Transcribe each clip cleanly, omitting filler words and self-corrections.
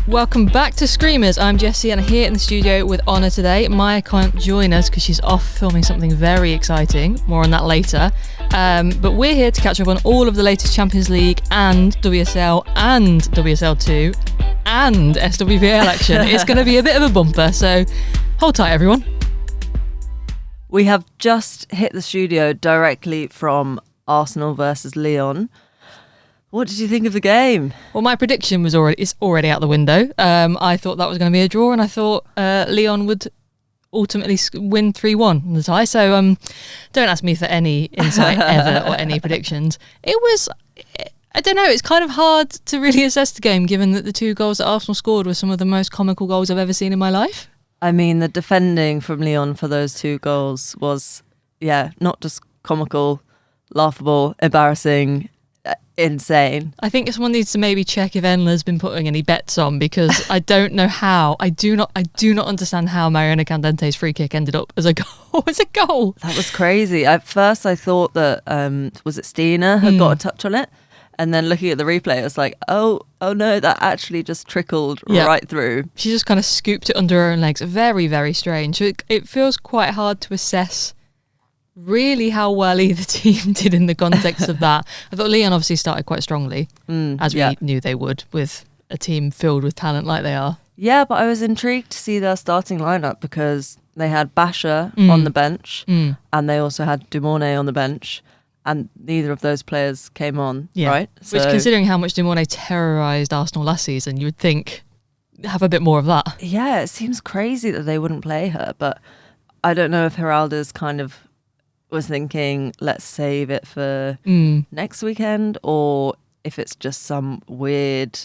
Welcome back to Screamers. I'm Jessie and I'm here in the studio with Honor today. Maya can't join us because she's off filming something very exciting. More on that later. But we're here to catch up on all of the latest Champions League and WSL and WSL2 and SWPL action. It's going to be a bit of a bumper, so hold tight, everyone. We have just hit the studio directly from Arsenal versus Lyon. What did you think of the game? Well, my prediction is already out the window. I thought that was going to be a draw, and I thought Lyon would ultimately win 3-1 in the tie. So don't ask me for any insight ever or any predictions. It was, I don't know, it's kind of hard to really assess the game given that the two goals that Arsenal scored were some of the most comical goals I've ever seen in my life. I mean, the defending from Lyon for those two goals was, not just comical, laughable, embarrassing, insane. I think someone needs to maybe check if Enla's been putting any bets on, because I don't know how. I do not understand how Mariana Candente's free kick ended up as a goal. As a goal. That was crazy. At first, I thought that was it Stina had got a touch on it, and then looking at the replay, I was like, oh no, that actually just trickled right through. She just kind of scooped it under her own legs. Very, very strange. It feels quite hard to assess really how well either team did in the context of that. I thought Lyon obviously started quite strongly, as we knew they would, with a team filled with talent like they are. Yeah, but I was intrigued to see their starting lineup because they had Basha on the bench and they also had Dumornay on the bench, and neither of those players came on, right? Which, considering how much Dumornay terrorised Arsenal last season, you would think have a bit more of that. Yeah, it seems crazy that they wouldn't play her, but I don't know if Geralda's kind of was thinking, let's save it for next weekend, or if it's just some weird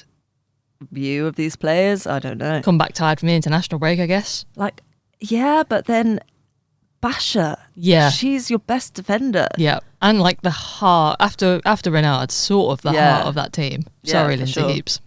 view of these players. I don't know. Come back tired from the international break, I guess. But then Basha, she's your best defender. Yeah, and like the heart, after Renard, sort of the heart of that team. Sorry, Lindsay Heaps.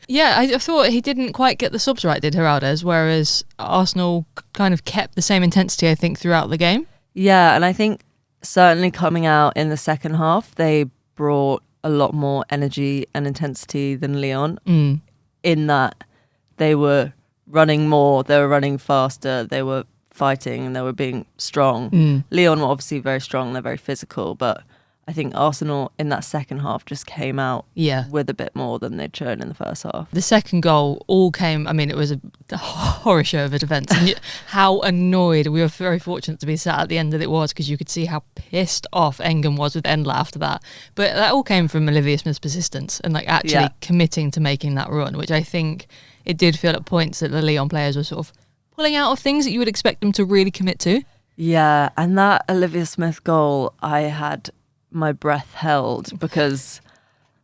Yeah, I thought he didn't quite get the subs right, did Geraldes, whereas Arsenal kind of kept the same intensity, I think, throughout the game. Yeah, and I think certainly coming out in the second half, they brought a lot more energy and intensity than Lyon, in that they were running more, they were running faster, they were fighting and they were being strong. Lyon were obviously very strong, they're very physical, but I think Arsenal in that second half just came out with a bit more than they'd shown in the first half. The second goal all came, I mean, it was a horror show of a defence. And how annoyed, we were very fortunate to be sat at the end that it was, because you could see how pissed off Engin was with Endler after that. But that all came from Olivia Smith's persistence and actually committing to making that run, which I think it did feel at points that the Lyon players were sort of pulling out of things that you would expect them to really commit to. Yeah, and that Olivia Smith goal, I had my breath held, because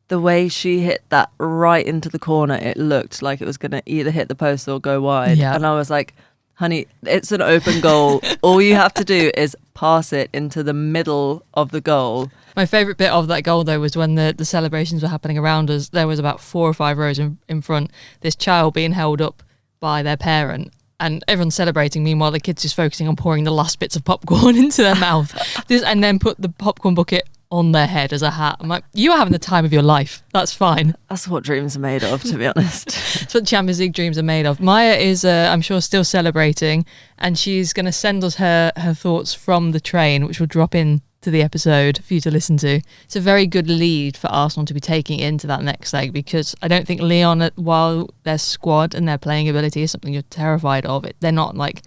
the way she hit that right into the corner, it looked like it was going to either hit the post or go wide. And I was like, honey, it's an open goal. All you have to do is pass it into the middle of the goal. My favourite bit of that goal, though, was when the celebrations were happening around us. There was about 4 or 5 rows in front, this child being held up by their parent, and everyone's celebrating. Meanwhile, the kid's just focusing on pouring the last bits of popcorn into their mouth, and then put the popcorn bucket on their head as a hat. I'm like, you are having the time of your life. That's fine. That's what dreams are made of, to be honest. That's what Champions League dreams are made of. Maya is, I'm sure, still celebrating, and she's going to send us her thoughts from the train, which will drop in to the episode for you to listen to. It's a very good lead for Arsenal to be taking into that next leg, because I don't think Lyon, while their squad and their playing ability is something you're terrified of, they're not like,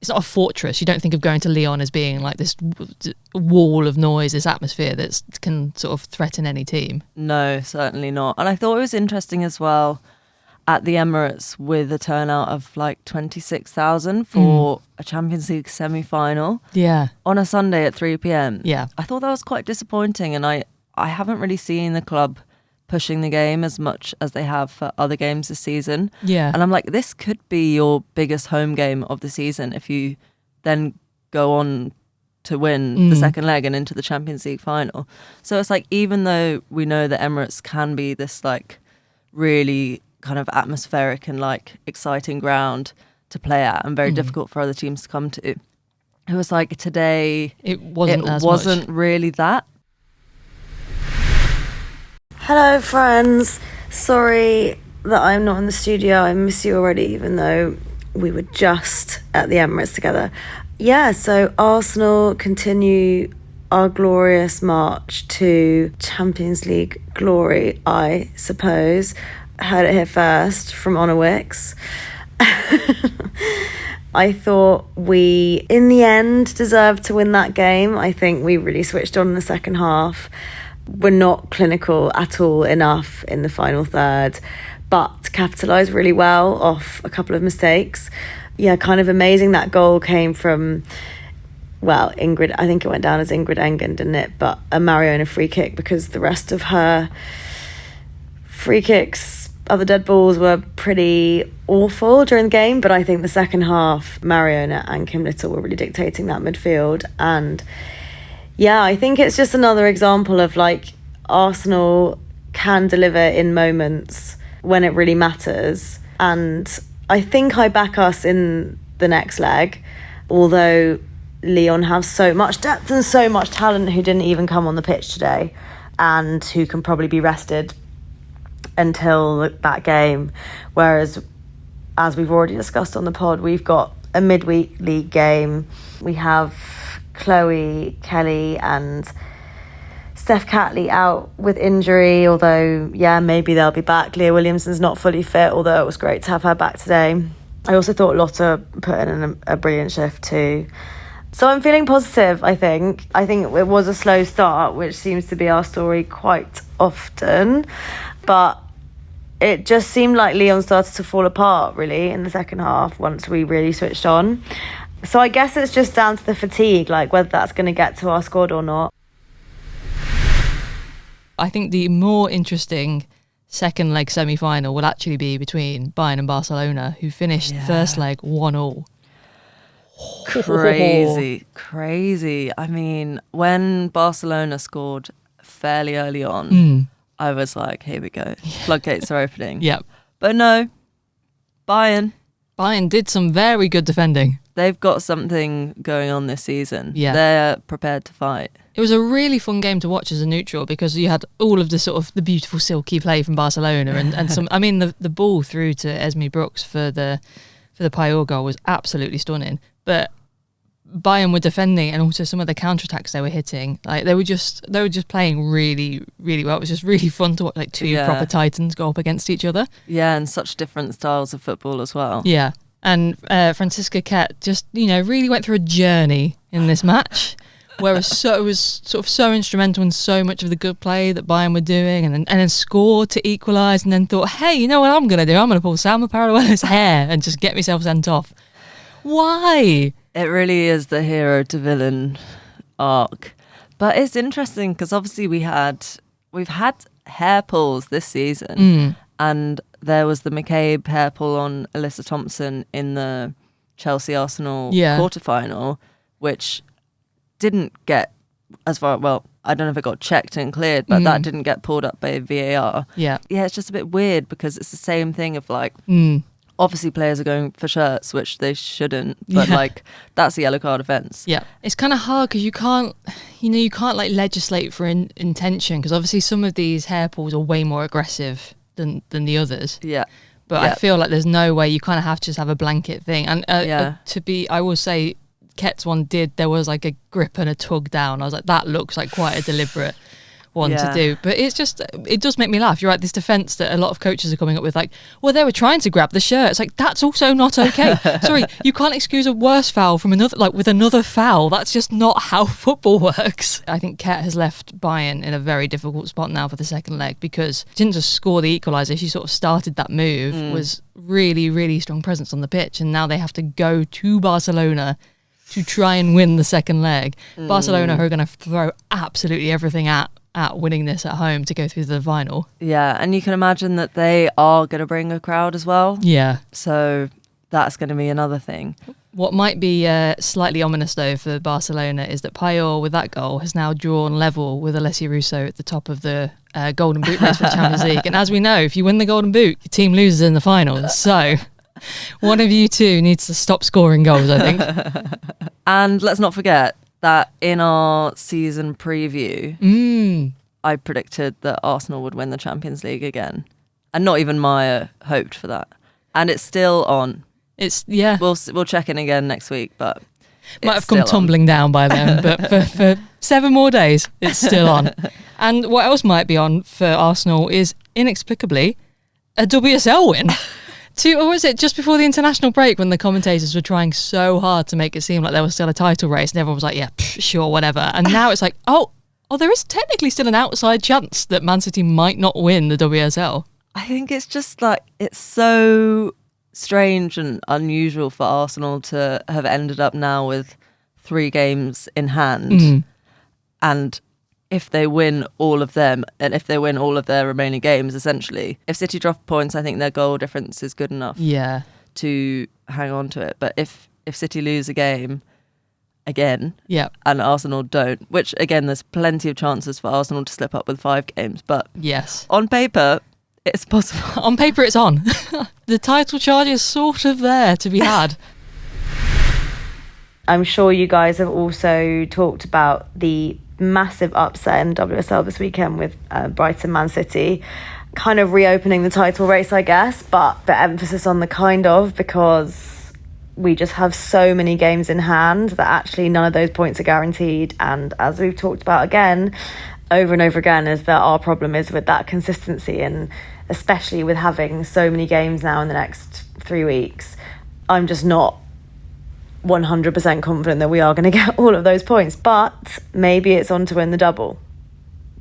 it's not a fortress. You don't think of going to Lyon as being like this wall of noise, this atmosphere that can sort of threaten any team. No, certainly not. And I thought it was interesting as well at the Emirates, with a turnout of like 26,000 for a Champions League semi-final. Yeah. On a Sunday at 3 p.m. Yeah. I thought that was quite disappointing, and I haven't really seen the club pushing the game as much as they have for other games this season. Yeah. And I'm like, this could be your biggest home game of the season if you then go on to win the second leg and into the Champions League final. So it's like, even though we know that Emirates can be this like really kind of atmospheric and like exciting ground to play at and very difficult for other teams to come to, it was like today it wasn't really that. Hello friends, sorry that I'm not in the studio. I miss you already, even though we were just at the Emirates together. Yeah, so Arsenal continue our glorious march to Champions League glory, I suppose. Heard it here first from Honor Wicks. I thought we, in the end, deserved to win that game. I think we really switched on in the second half. We're not clinical at all enough in the final third, but capitalised really well off a couple of mistakes. Yeah, kind of amazing. That goal came from, well, Ingrid, I think it went down as Ingrid Engen, didn't it? But a Mariona free kick, because the rest of her free kicks, other dead balls, were pretty awful during the game. But I think the second half, Mariona and Kim Little were really dictating that midfield. And yeah, I think it's just another example of like Arsenal can deliver in moments when it really matters. And I think I back us in the next leg, although Lyon have so much depth and so much talent who didn't even come on the pitch today and who can probably be rested until that game. Whereas, as we've already discussed on the pod, we've got a midweek league game. We have Chloe Kelly and Steph Catley out with injury, although, yeah, maybe they'll be back. Leah Williamson's not fully fit, although it was great to have her back today. I also thought Lotta put in a brilliant shift too. So I'm feeling positive, I think. I think it was a slow start, which seems to be our story quite often. But it just seemed like Lyon started to fall apart, really, in the second half once we really switched on. So I guess it's just down to the fatigue, like whether that's going to get to our squad or not. I think the more interesting second leg semi-final will actually be between Bayern and Barcelona, who finished the first leg 1-1. Crazy. I mean, when Barcelona scored fairly early on, I was like, here we go. Floodgates are opening. Yep. But no, Bayern did some very good defending. They've got something going on this season. Yeah. They're prepared to fight. It was a really fun game to watch as a neutral because you had all of the sort of the beautiful silky play from Barcelona and some, I mean, the ball through to Esme Brooks for the Payol goal was absolutely stunning. But Bayern were defending, and also some of the counterattacks they were hitting, like they were just playing really, really well. It was just really fun to watch, like two proper titans go up against each other. Yeah, and such different styles of football as well. Yeah, and Franziska Kett just really went through a journey in this match, where it was sort of so instrumental in so much of the good play that Bayern were doing, and then scored to equalise, and then thought, hey, you know what I'm going to do? I'm going to pull Salma Paraluelo's hair and just get myself sent off. Why? It really is the hero to villain arc. But it's interesting because obviously we've had hair pulls this season, and there was the McCabe hair pull on Alyssa Thompson in the Chelsea-Arsenal quarterfinal, which didn't get as far, well, I don't know if it got checked and cleared, but that didn't get pulled up by VAR. Yeah, it's just a bit weird because it's the same thing of like, obviously players are going for shirts, which they shouldn't, but like that's a yellow card offence. Yeah, it's kind of hard because you can't like legislate for intention, because obviously some of these hair pulls are way more aggressive than the others. Yeah. But I feel like there's no way, you kind of have to just have a blanket thing. And I will say, Kett's one there was like a grip and a tug down. I was like, that looks like quite a deliberate one to do. But it does make me laugh. You're right, this defence that a lot of coaches are coming up with, like, well, they were trying to grab the shirt. It's like, that's also not okay. Sorry, you can't excuse a worse foul from another, like with another foul. That's just not how football works. I think Kett has left Bayern in a very difficult spot now for the second leg, because she didn't just score the equaliser, she sort of started that move, was really, really strong presence on the pitch, and now they have to go to Barcelona to try and win the second leg. Barcelona are going to throw absolutely everything at winning this at home to go through the final. Yeah, and you can imagine that they are going to bring a crowd as well. Yeah. So that's going to be another thing. What might be slightly ominous, though, for Barcelona is that Payol, with that goal, has now drawn level with Alessia Russo at the top of the Golden Boot race for the Champions League. And as we know, if you win the Golden Boot, your team loses in the final. So one of you two needs to stop scoring goals, I think. And let's not forget that in our season preview, I predicted that Arsenal would win the Champions League again. And not even Maya hoped for that. And it's still on. It's, yeah. We'll check in again next week, but might have come tumbling down by then, but for 7 more days, it's still on. And what else might be on for Arsenal is, inexplicably, a WSL win. Or was it just before the international break when the commentators were trying so hard to make it seem like there was still a title race and everyone was like, yeah, sure, whatever. And now it's like, oh, there is technically still an outside chance that Man City might not win the WSL. I think it's just like, it's so strange and unusual for Arsenal to have ended up now with 3 games in hand. And if they win all of them, and if they win all of their remaining games, essentially, if City drop points, I think their goal difference is good enough to hang on to it. But if City lose a game again, and Arsenal don't, which again, there's plenty of chances for Arsenal to slip up with 5 games, but yes, on paper, it's possible. On paper, it's on. The title charge is sort of there to be had. I'm sure you guys have also talked about the massive upset in WSL this weekend with Brighton Man City, kind of reopening the title race, I guess, but the emphasis on the kind of, because we just have so many games in hand that actually none of those points are guaranteed. And as we've talked about again, over and over again, is that our problem is with that consistency, and especially with having so many games now in the next 3 weeks, I'm just not 100% confident that we are going to get all of those points, but maybe it's on to win the double,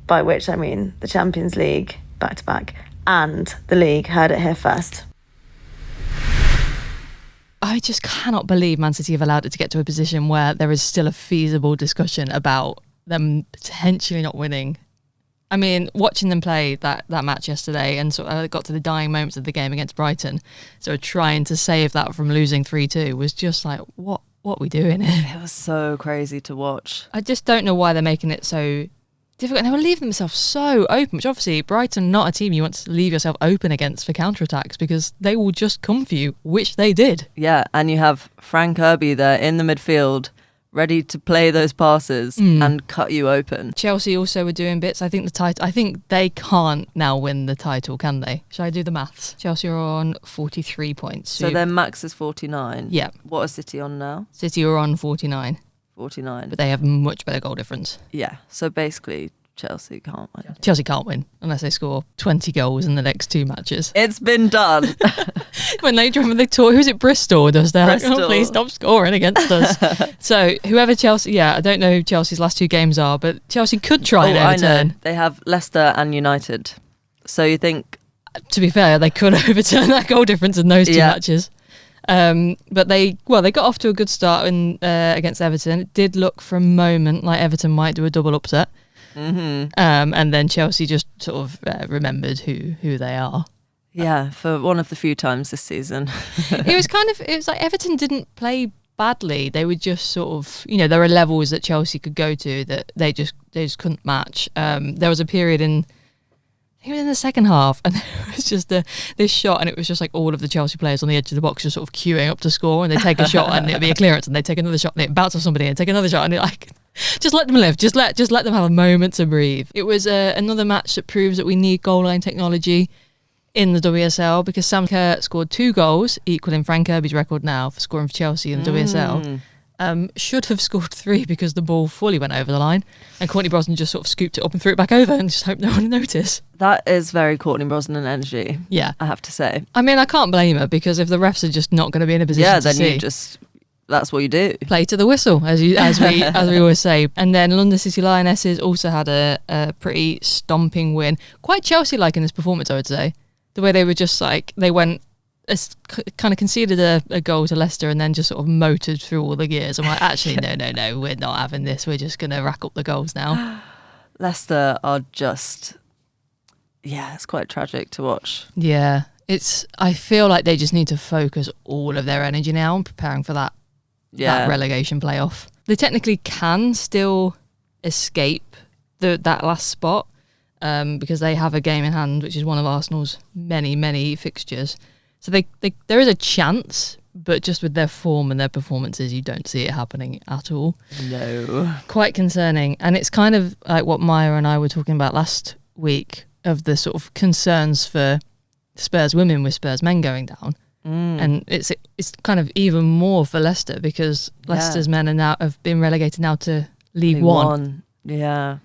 by which I mean the Champions League back-to-back and the league. Heard it here first. I just cannot believe Man City have allowed it to get to a position where there is still a feasible discussion about them potentially not winning. I mean, watching them play that match yesterday, and sort of got to the dying moments of the game against Brighton, so trying to save that from losing 3-2 was just like, what are we doing here? It was so crazy to watch. I just don't know why they're making it so difficult. And they were leaving themselves so open, which obviously Brighton, not a team you want to leave yourself open against for counterattacks, because they will just come for you, which they did. Yeah, and you have Frank Kirby there in the midfield, ready to play those passes and cut you open. Chelsea also were doing bits. I think they can't now win the title, can they? Shall I do the maths? Chelsea are on 43 points. So their max is 49. Yeah. What are City on now? City are on 49. 49. But they have much better goal difference. Yeah. So basically, Chelsea can't win. Chelsea can't win unless they score 20 goals in the next 2 matches. It's been done. When they talk, who's it? Bristol does that? Like, oh, please stop scoring against us. So whoever Chelsea, I don't know who Chelsea's last 2 games are, but Chelsea could try and overturn. I know. They have Leicester and United. So you think, to be fair, they could overturn that goal difference in those 2 matches. But they got off to a good start against Everton. It did look for a moment like Everton might do a double upset. And then Chelsea just sort of remembered who they are. Yeah, for one of the few times this season. it was like Everton didn't play badly. They were just sort of, there are levels that Chelsea could go to that they just couldn't match. There was a period I think it was in the second half, and it was just this shot, and it was just like all of the Chelsea players on the edge of the box just sort of queuing up to score, and they take a shot and it'll be a clearance, and they take another shot and it bounce off somebody and take another shot, and just let them live, just let them have a moment to breathe. It was another match that proves that we need goal line technology in the WSL, because Sam Kerr scored 2 goals, equaling Frank Kirby's record now for scoring for Chelsea in the WSL. Should have scored 3 because the ball fully went over the line, and Courtney Brosnan just sort of scooped it up and threw it back over and just hoped no one would notice. That is very Courtney Brosnan energy. Yeah, I have to say. I mean, I can't blame her, because if the refs are just not going to be in a position to see, that's what you do. Play to the whistle, as we always say. And then London City Lionesses also had a pretty stomping win, quite Chelsea-like in this performance, I would say. The way they were just like, they went, kind of conceded a goal to Leicester and then just sort of motored through all the gears. I'm like, actually, no, we're not having this. We're just going to rack up the goals now. Leicester are just, it's quite tragic to watch. Yeah, I feel like they just need to focus all of their energy now on preparing for that relegation playoff. They technically can still escape that last spot, because they have a game in hand, which is one of Arsenal's many fixtures. So there is a chance, but just with their form and their performances, you don't see it happening at all. No. Quite concerning. And it's kind of like what Maya and I were talking about last week, of the sort of concerns for Spurs women with Spurs men going down. And it's kind of even more for Leicester because Leicester's men have been relegated now to League One. Yeah.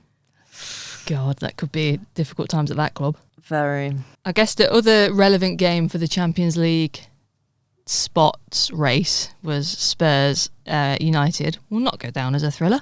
God, that could be difficult times at that club. Very. I guess the other relevant game for the Champions League spots race was Spurs United. Will not go down as a thriller.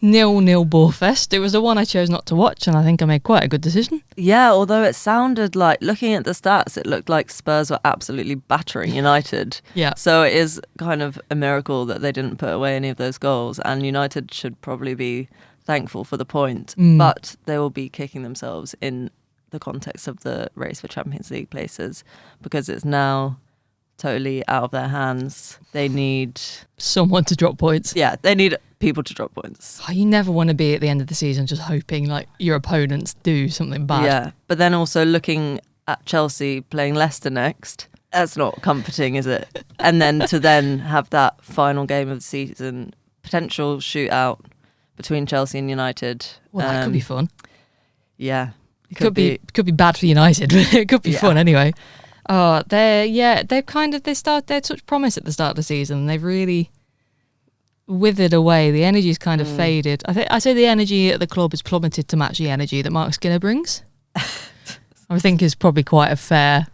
0-0 Borefest. It was the one I chose not to watch, and I think I made quite a good decision. Yeah, although it sounded like, looking at the stats, it looked like Spurs were absolutely battering United. Yeah. So it is kind of a miracle that they didn't put away any of those goals, and United should probably be thankful for the point, but they will be kicking themselves in the context of the race for Champions League places because it's now totally out of their hands. They need someone to drop points. Yeah, they need people to drop points. Oh, you never want to be at the end of the season just hoping like your opponents do something bad. Yeah, but then also looking at Chelsea playing Leicester next, that's not comforting, is it? And then to then have that final game of the season, potential shootout between Chelsea and United. Well, that could be fun. Yeah. It could be bad for United, but it could be fun anyway. Oh, they started such promise at the start of the season. And they've really withered away. The energy's kind of faded. I say the energy at the club has plummeted to match the energy that Mark Skinner brings. I think is probably quite a fair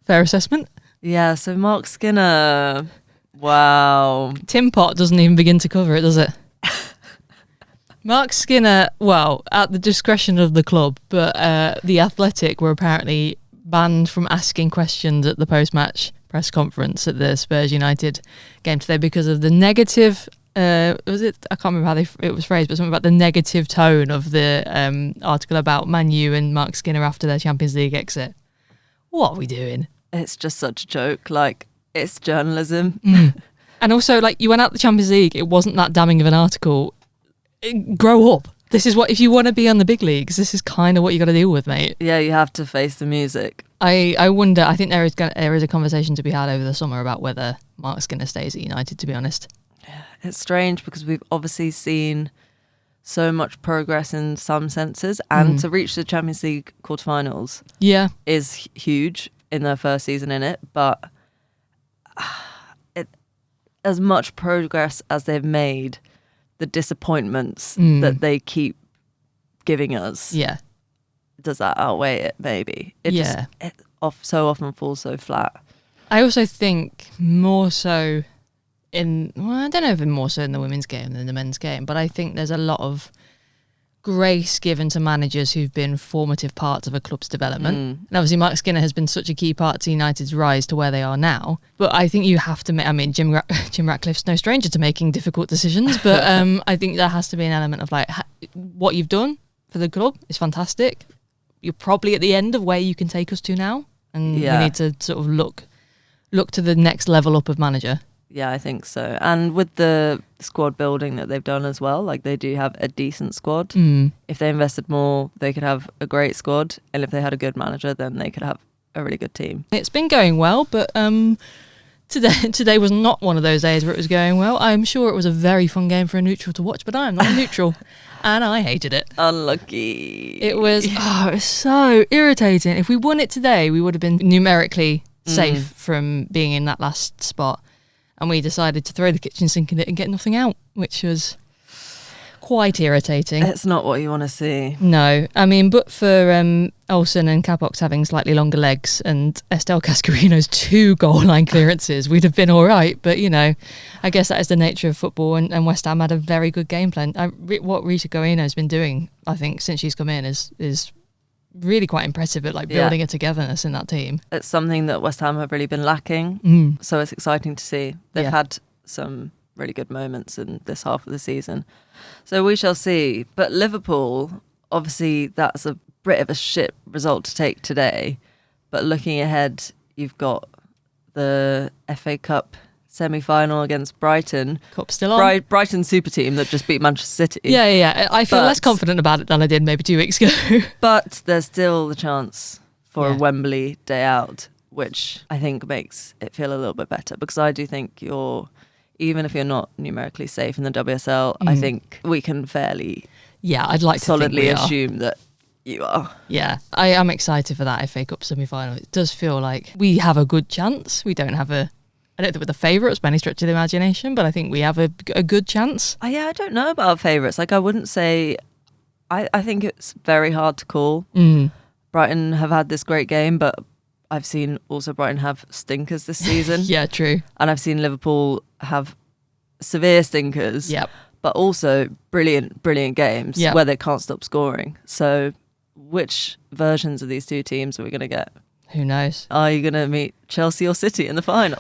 assessment. Yeah, so Mark Skinner, wow. Tim Pot doesn't even begin to cover it, does it? Mark Skinner, well, at the discretion of the club, but The Athletic were apparently banned from asking questions at the post-match press conference at the Spurs United game today because of the negative, I can't remember how it was phrased, but something about the negative tone of the article about Man U and Mark Skinner after their Champions League exit. What are we doing? It's just such a joke. Like, it's journalism. And also, like, you went out the Champions League, it wasn't that damning of an article. Grow up. This is what, if you want to be on the big leagues, this is kind of what you got to deal with, mate. Yeah, you have to face the music. I wonder, I think there is a conversation to be had over the summer about whether Mark Skinner stays at United, to be honest. It's strange because we've obviously seen so much progress in some senses, and to reach the Champions League quarterfinals is huge in their first season in it, but as much progress as they've made, the disappointments that they keep giving us, does that outweigh it? Maybe it so often falls so flat. I also think more so I don't know if more so in the women's game than the men's game, but I think there's a lot of grace given to managers who've been formative parts of a club's development. And obviously Mark Skinner has been such a key part to United's rise to where they are now. But I think you have to make, Jim Ratcliffe's no stranger to making difficult decisions, but I think there has to be an element of like, what you've done for the club is fantastic. You're probably at the end of where you can take us to now. And we need to sort of look to the next level up of manager. Yeah, I think so. And with the squad building that they've done as well, like they do have a decent squad. If they invested more, they could have a great squad. And if they had a good manager, then they could have a really good team. It's been going well, but today was not one of those days where it was going well. I'm sure it was a very fun game for a neutral to watch, but I am not a neutral. And I hated it. Unlucky. It was so irritating. If we won it today, we would have been numerically safe from being in that last spot. And we decided to throw the kitchen sink in it and get nothing out, which was quite irritating. It's not what you want to see. No. I mean, but for Olsen and Capox having slightly longer legs and Estelle Cascarino's 2 goal line clearances, we'd have been all right. But, I guess that is the nature of football. And West Ham had a very good game plan. What Rita Goino's been doing, I think, since she's come in is really quite impressive at building a togetherness in that team. It's something that West Ham have really been lacking. So it's exciting to see. They've had some really good moments in this half of the season. So we shall see. But Liverpool, obviously that's a bit of a shit result to take today. But looking ahead, you've got the FA Cup semi-final against Brighton. Cup still on. Brighton super team that just beat Manchester City. Yeah. I feel less confident about it than I did maybe 2 weeks ago. But there's still the chance for a Wembley day out, which I think makes it feel a little bit better, because I do think even if you're not numerically safe in the WSL, I think we can fairly I'd like to solidly think we assume that You are. Yeah, I am excited for that FA Cup semi-final. It does feel like we have a good chance. We don't have I don't think we're the favourites by any stretch of the imagination, but I think we have a good chance. Yeah, I don't know about our favourites. Like, I wouldn't say... I think it's very hard to call. Brighton have had this great game, but I've seen also Brighton have stinkers this season. Yeah, true. And I've seen Liverpool have severe stinkers. Yep. But also brilliant games where they can't stop scoring. So which versions of these two teams are we going to get? Who knows? Are you going to meet Chelsea or City in the final?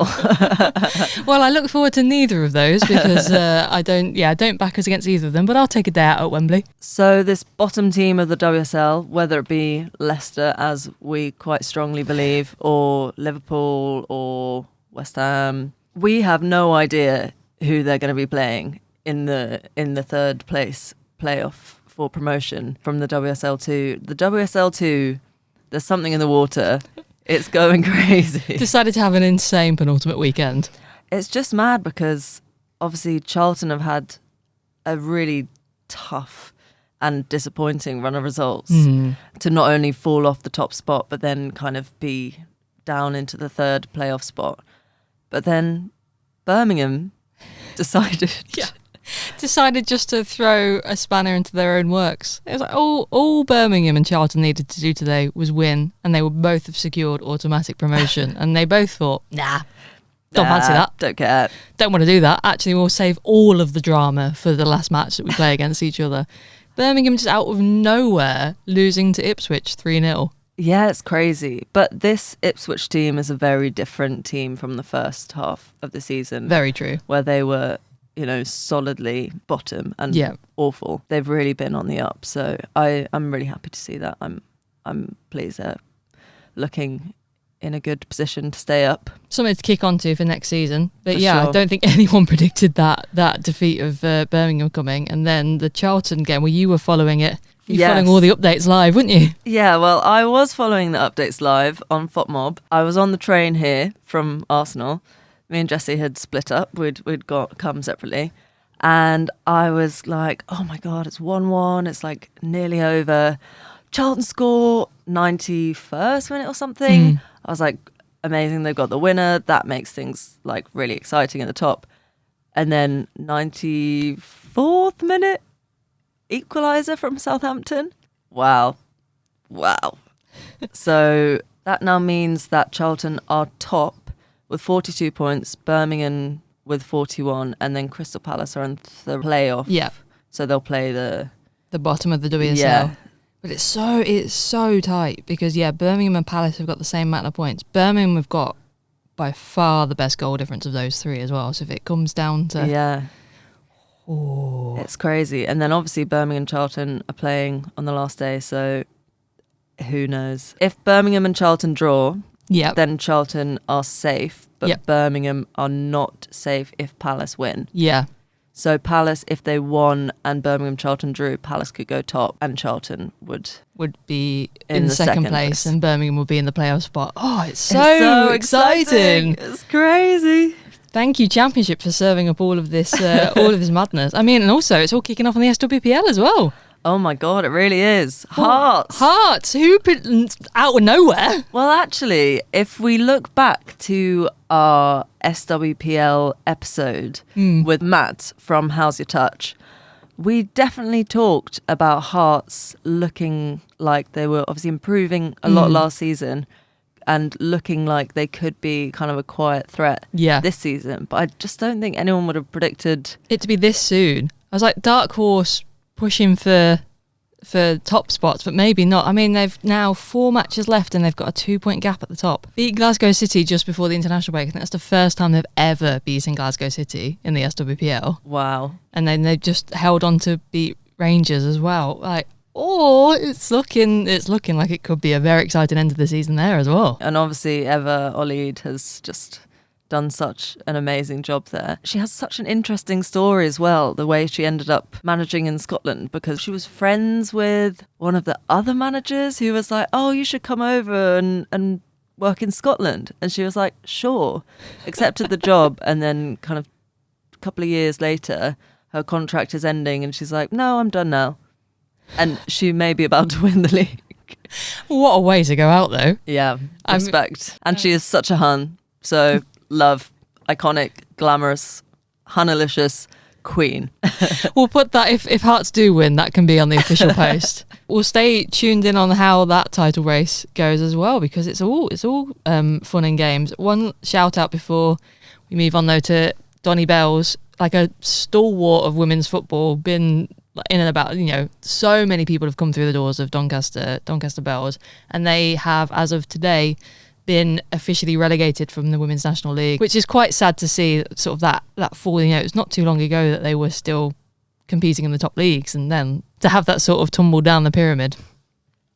Well, I look forward to neither of those because I don't back us against either of them, but I'll take a day out at Wembley. So this bottom team of the WSL, whether it be Leicester, as we quite strongly believe, or Liverpool or West Ham, we have no idea who they're going to be playing in the third place playoff for promotion from the WSL2. The WSL2, there's something in the water. It's going crazy. Decided to have an insane penultimate weekend. It's just mad because obviously Charlton have had a really tough and disappointing run of results to not only fall off the top spot but then kind of be down into the third playoff spot. But then Birmingham decided just to throw a spanner into their own works. It was like all Birmingham and Charlton needed to do today was win, and they would both have secured automatic promotion. And they both thought, don't fancy that. Don't care. Don't want to do that. Actually, we'll save all of the drama for the last match that we play against each other. Birmingham just out of nowhere losing to Ipswich 3-0. Yeah, it's crazy. But this Ipswich team is a very different team from the first half of the season. Very true. Where they were, solidly bottom and awful. They've really been on the up. So I'm really happy to see that. I'm pleased they're looking in a good position to stay up. Something to kick on to for next season. But Sure. I don't think anyone predicted that defeat of Birmingham coming. And then the Charlton game, where you were following it. You were following all the updates live, weren't you? Yeah, well, I was following the updates live on FOTMob. I was on the train here from Arsenal. Me and Jessie had split up. We'd come separately. And I was like, oh my God, it's 1-1. It's like nearly over. Charlton score 91st minute or something. I was like, amazing, they've got the winner. That makes things like really exciting at the top. And then 94th minute, equaliser from Southampton. Wow. So that now means that Charlton are top with 42 points, Birmingham with 41, and then Crystal Palace are in the playoff. Yeah. So they'll play the bottom of the WSL. Yeah. But it's so tight because Birmingham and Palace have got the same amount of points. Birmingham have got by far the best goal difference of those three as well. So if it comes down to it's crazy. And then obviously Birmingham and Charlton are playing on the last day, so who knows? If Birmingham and Charlton draw, then Charlton are safe, but Birmingham are not safe if Palace win. Yeah. So Palace, if they won and Birmingham Charlton drew, Palace could go top and Charlton would be in the second place and Birmingham would be in the playoff spot. Oh, it's so exciting. It's crazy. Thank you, Championship, for serving up all of this madness. I mean, and also it's all kicking off on the SWPL as well. Oh my God, it really is. Hearts. Who put out of nowhere? Well, actually, if we look back to our SWPL episode with Matt from How's Your Touch, we definitely talked about Hearts looking like they were obviously improving a lot last season and looking like they could be kind of a quiet threat this season. But I just don't think anyone would have predicted it to be this soon. I was like, dark horse pushing for top spots, but maybe not. I mean, they've now 4 matches left and they've got a 2-point gap at the top. Beat Glasgow City just before the international break. I think that's the first time they've ever beaten Glasgow City in the SWPL. Wow. And then they've just held on to beat Rangers as well. Like, it's looking like it could be a very exciting end of the season there as well. And obviously Eva Olid has just done such an amazing job there. She has such an interesting story as well, the way she ended up managing in Scotland, because she was friends with one of the other managers who was like, oh, you should come over and work in Scotland. And she was like, sure, accepted the job. And then kind of a couple of years later, her contract is ending and she's like, no, I'm done now. And she may be about to win the league. What a way to go out, though. Yeah, respect. And she is such a hun. So, love, iconic, glamorous, hunalicious queen. We'll put that, if Hearts do win, that can be on the official post. We'll stay tuned in on how that title race goes as well, because it's all fun and games. One shout out before we move on, though, to Donny Bells, like a stalwart of women's football, been in and about, so many people have come through the doors of Doncaster Bells, and they have, as of today, been officially relegated from the Women's National League, which is quite sad to see, sort of that falling out. It's not too long ago that they were still competing in the top leagues, and then to have that sort of tumble down the pyramid.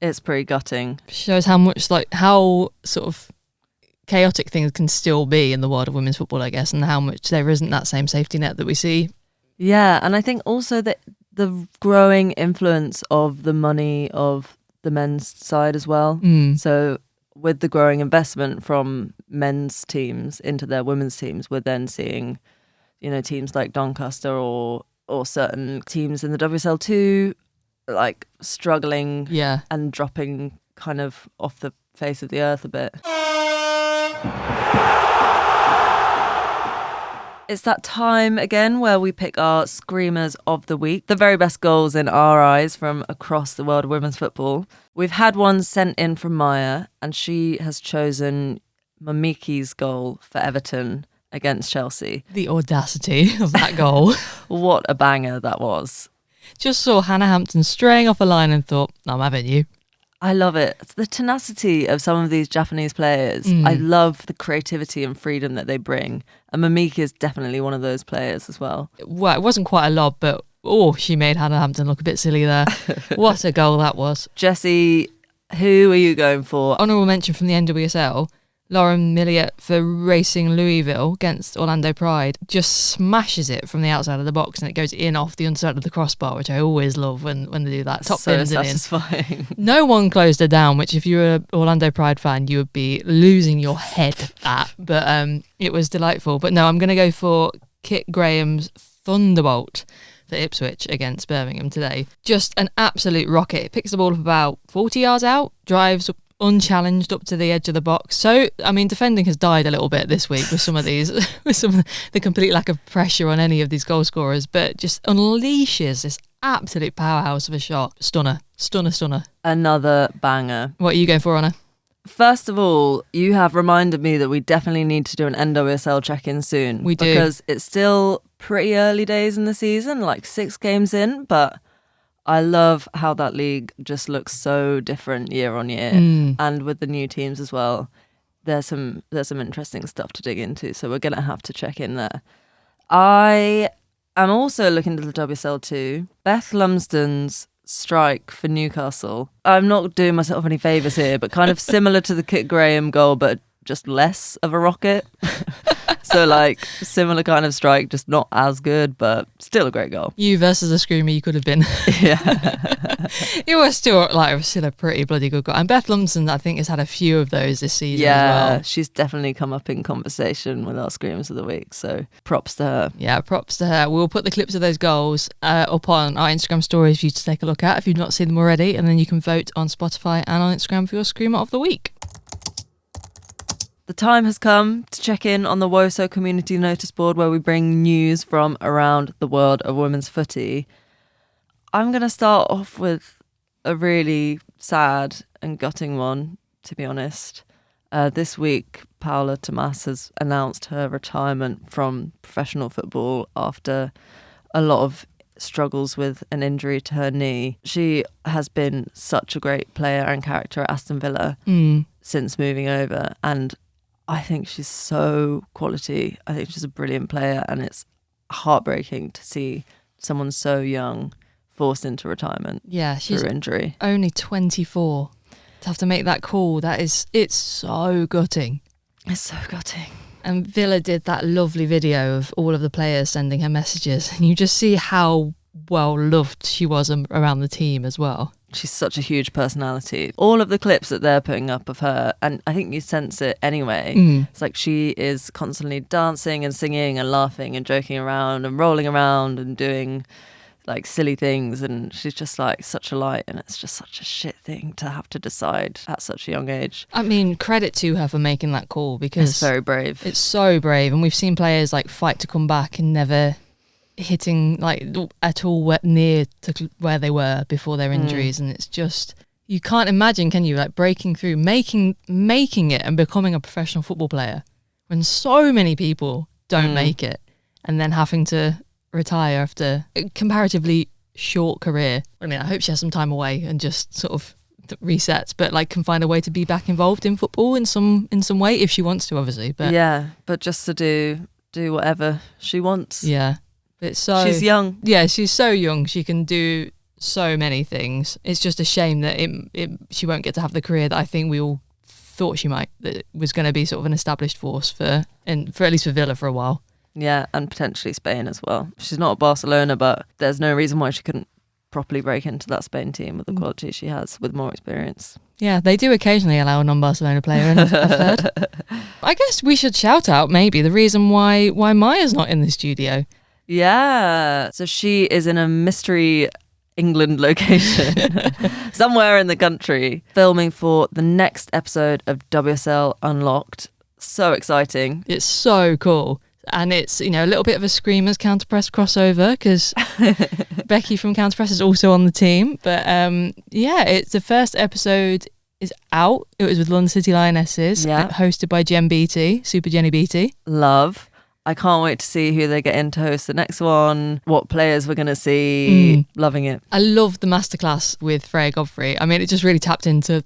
It's pretty gutting. Shows how much, how sort of chaotic things can still be in the world of women's football, I guess, and how much there isn't that same safety net that we see. Yeah, and I think also that the growing influence of the money of the men's side as well. So with the growing investment from men's teams into their women's teams, we're then seeing, teams like Doncaster or certain teams in the WSL2 like struggling and dropping kind of off the face of the earth a bit. It's that time again where we pick our screamers of the week, the very best goals in our eyes from across the world of women's football. We've had one sent in from Maya, and she has chosen Mamiki's goal for Everton against Chelsea. The audacity of that goal. What a banger that was. Just saw Hannah Hampton straying off a line and thought, I'm having you. I love it. It's the tenacity of some of these Japanese players. I love the creativity and freedom that they bring. And Mamiki is definitely one of those players as well. Well, it wasn't quite a lob, but she made Hannah Hampton look a bit silly there. What a goal that was. Jessie, who are you going for? Honourable mention from the NWSL, Lauren Milliot for racing Louisville against Orlando Pride. Just smashes it from the outside of the box and it goes in off the underside of the crossbar, which I always love when they do that. Top so bins satisfying. No one closed her down, which if you were an Orlando Pride fan, you would be losing your head at. But it was delightful. But no, I'm going to go for Kit Graham's Thunderbolt for Ipswich against Birmingham today. Just an absolute rocket. It picks the ball up about 40 yards out, drives up unchallenged up to the edge of the box. So, defending has died a little bit this week with some of these, with some of the complete lack of pressure on any of these goal scorers, but just unleashes this absolute powerhouse of a shot. Stunner. Another banger. What are you going for, Anna? First of all, you have reminded me that we definitely need to do an NWSL check-in soon. We do. Because it's still pretty early days in the season, like 6 games in, but I love how that league just looks so different year on year, and with the new teams as well. There's some interesting stuff to dig into, so we're gonna have to check in there. I am also looking to the WSL too. Beth Lumsden's strike for Newcastle. I'm not doing myself any favours here, but kind of similar to the Kit Graham goal, but just less of a rocket. So similar kind of strike, just not as good, but still a great goal. You versus a screamer you could have been. Yeah. It was still a pretty bloody good goal. And Beth Lumsden, I think, has had a few of those this season as well. She's definitely come up in conversation with our screamers of the week. So props to her. Yeah, props to her. We'll put the clips of those goals up on our Instagram stories for you to take a look at if you've not seen them already. And then you can vote on Spotify and on Instagram for your screamer of the week. The time has come to check in on the Woso Community Noticeboard, where we bring news from around the world of women's footy. I'm going to start off with a really sad and gutting one, to be honest. This week, Paula Tomas has announced her retirement from professional football after a lot of struggles with an injury to her knee. She has been such a great player and character at Aston Villa since moving over, and I think she's so quality. I think she's a brilliant player, and it's heartbreaking to see someone so young forced into retirement through injury. Only 24. To have to make that call, it's so gutting. It's so gutting. And Villa did that lovely video of all of the players sending her messages, and you just see how well loved she was around the team as well. She's such a huge personality. All of the clips that they're putting up of her, and I think you sense it anyway, it's like she is constantly dancing and singing and laughing and joking around and rolling around and doing like silly things, and she's just like such a light, and it's just such a shit thing to have to decide at such a young age. I mean, credit to her for making that call, because It's very brave. It's so brave, and we've seen players like fight to come back and never hitting like at all near to where they were before their injuries, and it's just, you can't imagine, can you, like breaking through, making it and becoming a professional football player when so many people don't make it, and then having to retire after a comparatively short career. I mean, I hope she has some time away and just sort of resets, but like can find a way to be back involved in football in some way if she wants to, obviously. But yeah, but just to do whatever she wants. Yeah, but She's young. Yeah, she's so young. She can do so many things. It's just a shame that she won't get to have the career that I think we all thought she might. That it was going to be sort of an established force for at least for Villa for a while. Yeah, and potentially Spain as well. She's not at Barcelona, but there's no reason why she couldn't properly break into that Spain team with the quality she has, with more experience. Yeah, they do occasionally allow a non-Barcelona player in, I've heard. I guess we should shout out maybe the reason why Maya's not in the studio. Yeah, so she is in a mystery England location somewhere in the country, filming for the next episode of WSL Unlocked. So exciting. It's so cool. And it's, you know, a little bit of a Screamers Counterpress crossover, because Becky from Counterpress is also on the team. But yeah, it's the first episode is out. It was with London City Lionesses, hosted by Jen Beattie, Super Jenny Beattie. Love. I can't wait to see who they get in to host the next one, what players we're going to see. Loving it. I love the masterclass with Freya Godfrey. I mean, it just really tapped into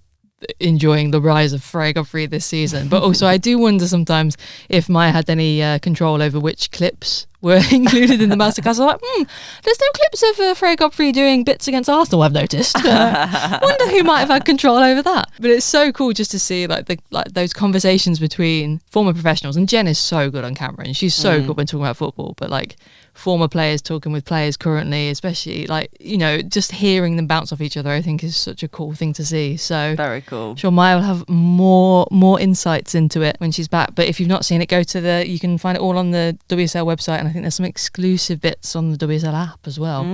enjoying the rise of Freya Godfrey this season. But also I do wonder sometimes if Maya had any control over which clips were included in the masterclass. I'm like, there's no clips of Freya Godfrey doing bits against Arsenal, I've noticed. Wonder who might have had control over that. But it's so cool just to see like those conversations between former professionals, and Jen is so good on camera and she's so good when talking about football, but like former players talking with players currently, especially like, you know, just hearing them bounce off each other, I think is such a cool thing to see. So very cool. Sure, Maya will have more insights into it when she's back. But if you've not seen it, go to you can find it all on the WSL website, and I think there's some exclusive bits on the WSL app as well.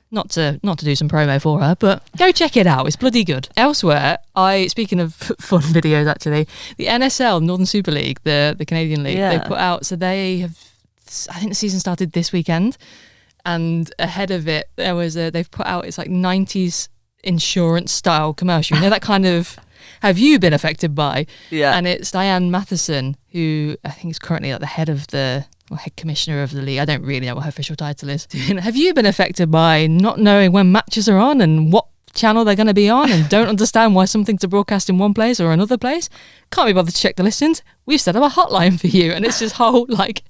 Not to do some promo for her, but go check it out. It's bloody good. Elsewhere, speaking of fun videos, actually, the NSL, Northern Super League, the Canadian league, they put out, so they have, I think the season started this weekend, and ahead of it there was they've put out, it's like 90s insurance style commercial, you know, that kind of have you been affected by, and it's Diane Matheson, who I think is currently at the head commissioner of the league. I don't really know what her official title is. Have you been affected by not knowing when matches are on and what channel they're going to be on, and don't understand why something's to broadcast in one place or another place? Can't be bothered to check the listings? We've set up a hotline for you. And it's this whole, like,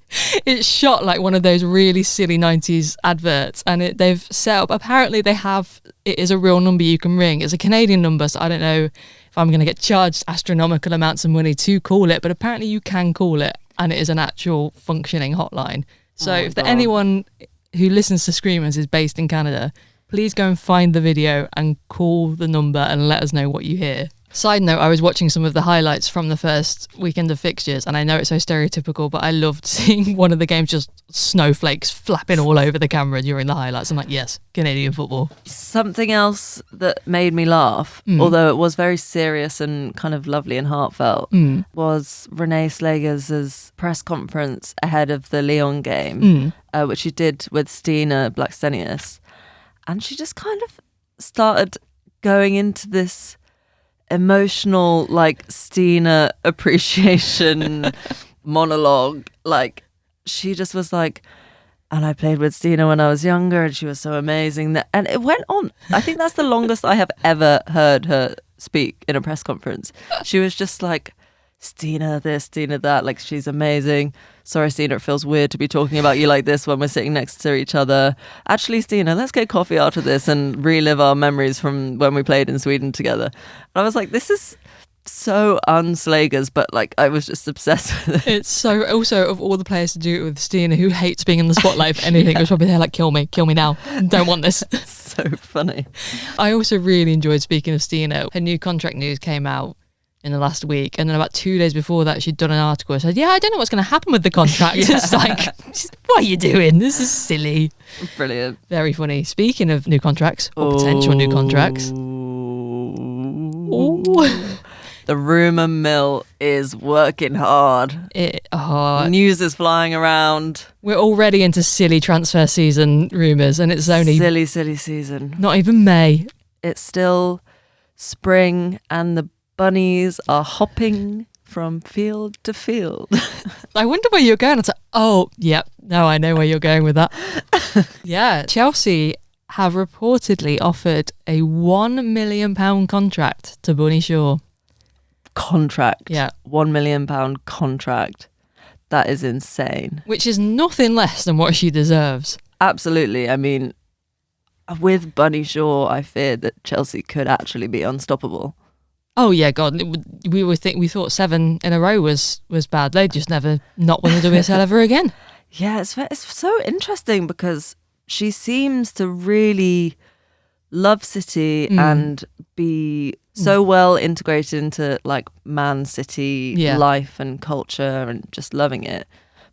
it's shot like one of those really silly 90s adverts, and they've set up, apparently it is a real number you can ring. It's a Canadian number, so I don't know if I'm going to get charged astronomical amounts of money to call it, but apparently you can call it, and it is an actual functioning hotline. So if anyone who listens to Screamers is based in Canada, please go and find the video and call the number and let us know what you hear. Side note, I was watching some of the highlights from the first weekend of fixtures, and I know it's so stereotypical, but I loved seeing one of the games just snowflakes flapping all over the camera during the highlights. I'm like, yes, Canadian football. Something else that made me laugh, although it was very serious and kind of lovely and heartfelt, was Renee Slager's press conference ahead of the Lyon game, which she did with Stina Blackstenius. And she just kind of started going into this emotional, like, Stina appreciation monologue. Like, she just was like, and I played with Stina when I was younger and she was so amazing. And it went on. I think that's the longest I have ever heard her speak in a press conference. She was just like, Stina this, Stina that, like, she's amazing. Sorry, Stina, it feels weird to be talking about you like this when we're sitting next to each other. Actually, Stina, let's get coffee after this and relive our memories from when we played in Sweden together. And I was like, this is so un-Slagers, but like I was just obsessed with it. It's so, also of all the players to do it with, Stina, who hates being in the spotlight, if anything, was probably there like, kill me now, don't want this. So funny. I also really enjoyed, speaking of Stina, her new contract news came out, in the last week, and then about 2 days before that she'd done an article and said, yeah, I don't know what's going to happen with the contract. It's like, what are you doing? This is silly. Brilliant. Very funny. Speaking of new contracts, or potential new contracts. The rumour mill is working hard. News is flying around. We're already into silly transfer season rumours, and it's only silly season. Not even May. It's still spring and the bunnies are hopping from field to field. I wonder where you're going. It's like, oh, yep, no, I know where you're going with that. Yeah, Chelsea have reportedly offered a £1 million contract to Bunny Shaw. Contract. Yeah. £1 million contract. That is insane. Which is nothing less than what she deserves. Absolutely. I mean, with Bunny Shaw, I feared that Chelsea could actually be unstoppable. Oh yeah, God! We thought 7 in a row was bad. They just never not won the WSL ever again. Yeah, it's so interesting because she seems to really love City and be so well integrated into like Man City life and culture and just loving it.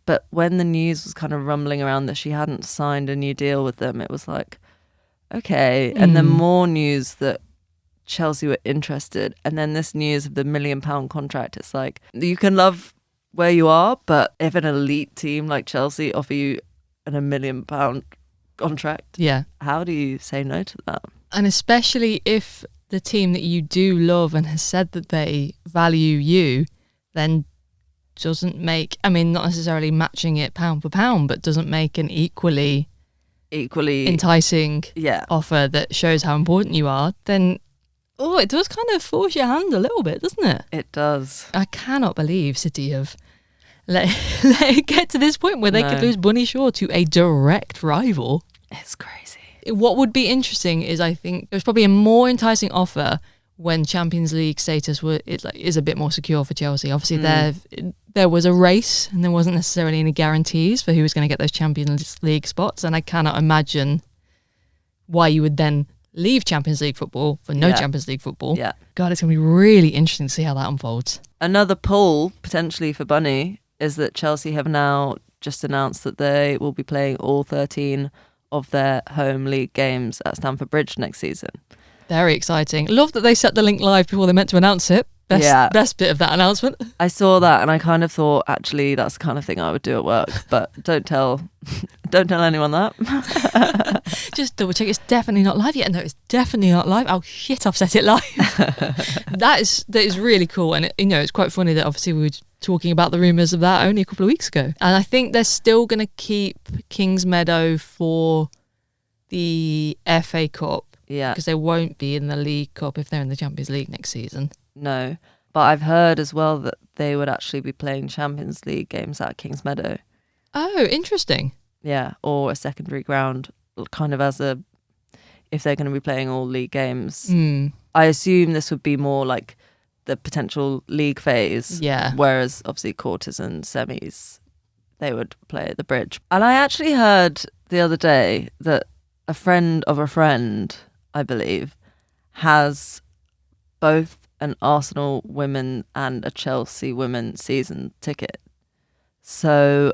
But when the news was kind of rumbling around that she hadn't signed a new deal with them, it was like, okay. And then more news that Chelsea were interested, and then this news of the £1 million contract. It's like, you can love where you are, but if an elite team like Chelsea offer you a £1 million contract, how do you say no to that? And especially if the team that you do love and has said that they value you, then doesn't make, I mean, not necessarily matching it pound for pound, but doesn't make an equally enticing offer that shows how important you are, then it does kind of force your hand a little bit, doesn't it? It does. I cannot believe City have let it get to this point where they could lose Bunny Shaw to a direct rival. It's crazy. What would be interesting is, I think there's probably a more enticing offer when Champions League status is a bit more secure for Chelsea. Obviously, there was a race and there wasn't necessarily any guarantees for who was going to get those Champions League spots, and I cannot imagine why you would then leave Champions League football for no Champions League football. Yeah. God, it's going to be really interesting to see how that unfolds. Another pull, potentially, for Bunny is that Chelsea have now just announced that they will be playing all 13 of their home league games at Stamford Bridge next season. Very exciting. Love that they set the link live before they meant to announce it. Best bit of that announcement. I saw that and I kind of thought, actually, that's the kind of thing I would do at work. But don't tell anyone that. Just double check. It's definitely not live yet. No, it's definitely not live. Oh shit, I've set it live. That is really cool. And it's quite funny that obviously we were talking about the rumours of that only a couple of weeks ago. And I think they're still going to keep Kingsmeadow for the FA Cup. Yeah. Because they won't be in the League Cup if they're in the Champions League next season. No. But I've heard as well that they would actually be playing Champions League games at Kingsmeadow. Oh, interesting. Yeah, or a secondary ground, kind of if they're going to be playing all league games. I assume this would be more like the potential league phase. Yeah. Whereas obviously quarters and semis, they would play at the Bridge. And I actually heard the other day that a friend of a friend, I believe, has both an Arsenal women and a Chelsea women season ticket. So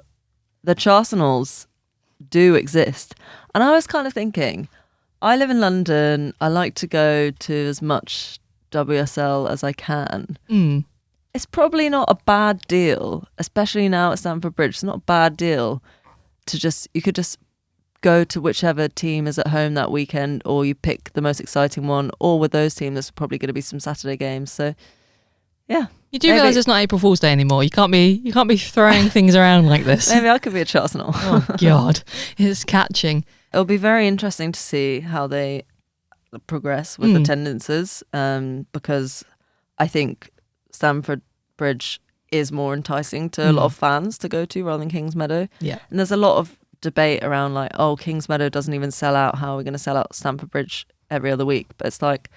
the Charsenals do exist. And I was kind of thinking, I live in London. I like to go to as much WSL as I can. It's probably not a bad deal, especially now at Stamford Bridge. It's not a bad deal you could just go to whichever team is at home that weekend, or you pick the most exciting one, or with those teams there's probably going to be some Saturday games. So yeah, you do realise it's not April Fool's Day anymore. You can't be throwing things around like this. Maybe I could be a Charsenal. Oh God, it's catching. It'll be very interesting to see how they progress with attendances, because I think Stamford Bridge is more enticing to a lot of fans to go to rather than Kingsmeadow. Yeah, and there's a lot of debate around like, oh, Kingsmeadow doesn't even sell out. How are we going to sell out Stamford Bridge every other week? But it's like,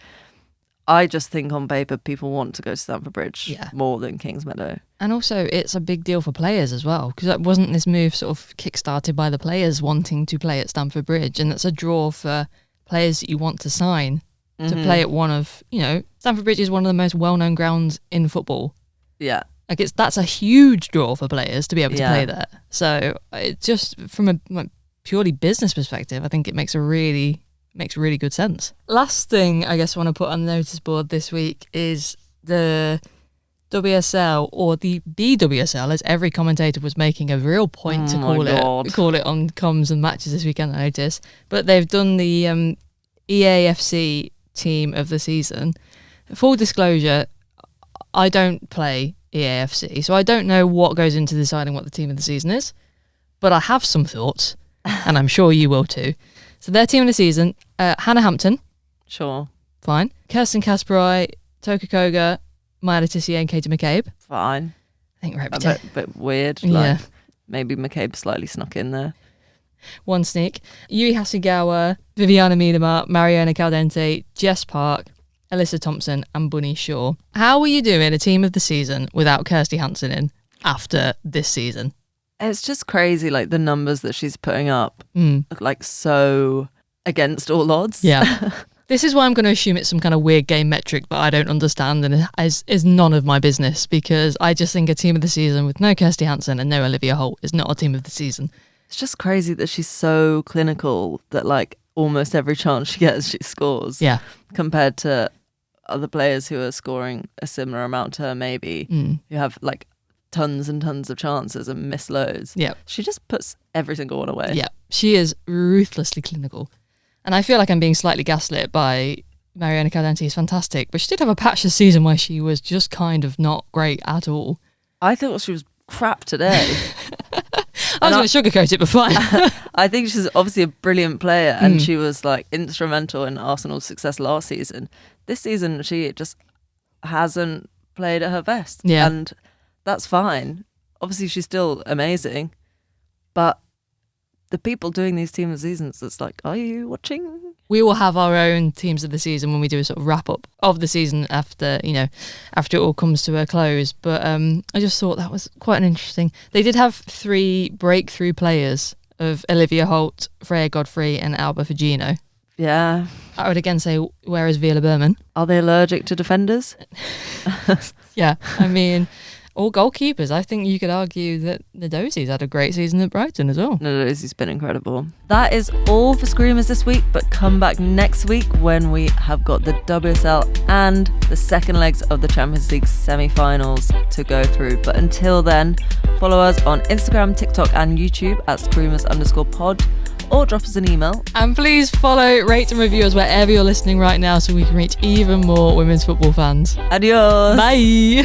I just think on paper people want to go to Stamford Bridge more than Kingsmeadow. And also it's a big deal for players as well, because wasn't this move sort of kick-started by the players wanting to play at Stamford Bridge, and it's a draw for players that you want to sign to play at one of, Stamford Bridge is one of the most well-known grounds in football. Yeah. Like that's a huge draw for players to be able to play there. So it just from a purely business perspective, I think it makes really good sense. Last thing I guess I want to put on the notice board this week is the WSL, or the BWSL, as every commentator was making a real point to call it on comms and matches this weekend, I noticed. But they've done the EAFC team of the season. Full disclosure, I don't play EAFC, so I don't know what goes into deciding what the team of the season is, but I have some thoughts, and I'm sure you will too. So their team of the season, Hannah Hampton. Sure. Fine. Kirsten Kasparov, Toka Koga, Maya Letitia and Katie McCabe. Fine. I think a bit weird. Like, maybe McCabe slightly snuck in there. One sneak. Yui Hasegawa, Viviana Miedema, Mariana Caldente, Jess Park, Alyssa Thompson and Bunny Shaw. How are you doing a team of the season without Kirsty Hansen in after this season? It's just crazy, like the numbers that she's putting up, like so against all odds. Yeah. This is why I'm going to assume it's some kind of weird game metric that I don't understand and is none of my business, because I just think a team of the season with no Kirsty Hansen and no Olivia Holt is not a team of the season. It's just crazy that she's so clinical that like almost every chance she gets, she scores. Yeah. Compared to other players who are scoring a similar amount to her, maybe, who have like tons and tons of chances and miss loads. Yeah. She just puts every single one away. Yeah. She is ruthlessly clinical. And I feel like I'm being slightly gaslit by Mariana Caldente. Is fantastic, but she did have a patch this season where she was just kind of not great at all. I thought she was crap today. I was going to sugarcoat it, but fine. I think she's obviously a brilliant player and she was like instrumental in Arsenal's success last season. This season, she just hasn't played at her best. Yeah. And that's fine. Obviously, she's still amazing. But the people doing these team of seasons, it's like, are you watching? We will have our own teams of the season when we do a sort of wrap up of the season after it all comes to a close. But I just thought that was quite an interesting. They did have 3 breakthrough players of Olivia Holt, Freya Godfrey and Alba Fugino. Yeah. I would again say, where is Viola Berman? Are they allergic to defenders? Yeah, I mean, all goalkeepers. I think you could argue that Nadosi's had a great season at Brighton as well. Nadosi's been incredible. That is all for Screamers this week, but come back next week when we have got the WSL and the second legs of the Champions League semi-finals to go through. But until then, follow us on Instagram, TikTok and YouTube at Screamers_pod, or drop us an email. And please follow, rate and review us wherever you're listening right now so we can reach even more women's football fans. Adios. Bye.